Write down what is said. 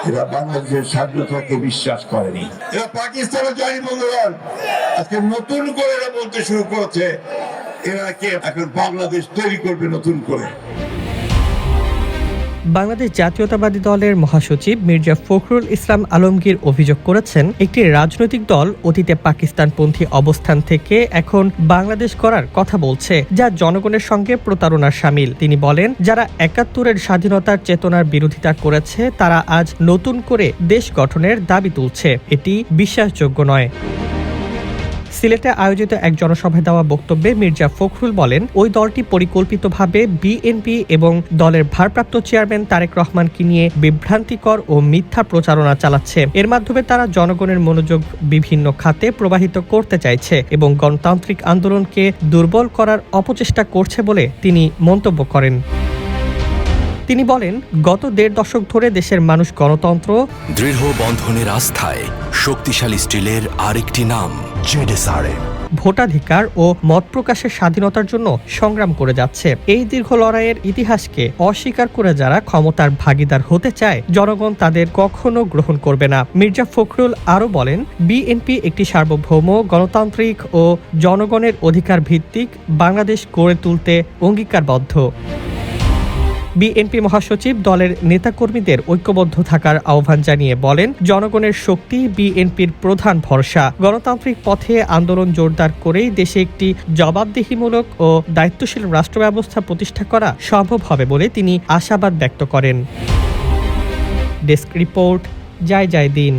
এরা বাংলাদেশের স্বাধীনতাকে বিশ্বাস করেনি। এরা পাকিস্তানের জয় বন্ধুগণ, আজকে নতুন করে এরা বলতে শুরু করেছে এরা কে এখন বাংলাদেশ তৈরি করবে নতুন করে। বাংলাদেশ জাতীয়তাবাদী দলের মহাসচিব মির্জা ফখরুল ইসলাম আলমগীর অভিযোগ করেছেন, একটি রাজনৈতিক দল অতীতে পাকিস্তানপন্থী অবস্থান থেকে এখন বাংলাদেশ করার কথা বলছে, যা জনগণের সঙ্গে প্রতারণার শামিল। তিনি বলেন, যারা ৭১-এর স্বাধীনতার চেতনার বিরোধিতা করেছে তারা আজ নতুন করে দেশ গঠনের দাবি তুলছে। এটি বিশ্বাসযোগ্য নয়। সিলেটে আয়োজিত এক জনসভায় দেওয়া বক্তব্যে মির্জা ফখরুল বলেন, ওই দলটি পরিকল্পিতভাবে বিএনপি এবং দলের ভারপ্রাপ্ত চেয়ারম্যান তারেক রহমানকে নিয়ে বিভ্রান্তিকর ও মিথ্যা প্রচারণা চালাচ্ছে। এর মাধ্যমে তারা জনগণের মনোযোগ বিভিন্ন খাতে প্রবাহিত করতে চাইছে এবং গণতান্ত্রিক আন্দোলনকে দুর্বল করার অপচেষ্টা করছে বলে তিনি মন্তব্য করেন। তিনি বলেন, গত ১.৫ দশক ধরে দেশের মানুষ গণতন্ত্র, দৃঢ় বন্ধনের আস্থায় শক্তিশালী স্টিলের আরেকটি নাম জেডএসআরএম, ভোটাধিকার ও মত প্রকাশের স্বাধীনতার জন্য সংগ্রাম করে যাচ্ছে। এই দীর্ঘ লড়াইয়ের ইতিহাসকে অস্বীকার করে যারা ক্ষমতার ভাগিদার হতে চায়, জনগণ তাদের কখনো গ্রহণ করবে না। মির্জা ফখরুল আরও বলেন, বিএনপি একটি সার্বভৌম, গণতান্ত্রিক ও জনগণের অধিকার ভিত্তিক বাংলাদেশ গড়ে তুলতে অঙ্গীকারবদ্ধ। বিএনপি মহাসচিব দলের নেতাকর্মীদের ঐক্যবদ্ধ থাকার আহ্বান জানিয়ে বলেন, জনগণের শক্তি বিএনপির প্রধান ভরসা। গণতান্ত্রিক পথে আন্দোলন জোরদার করেই দেশে একটি জবাবদিহিমূলক ও দায়িত্বশীল রাষ্ট্র ব্যবস্থা প্রতিষ্ঠা করা সম্ভব হবে বলে তিনি আশাবাদ ব্যক্ত করেন। ডেস্ক রিপোর্ট, জয় জয় দিন।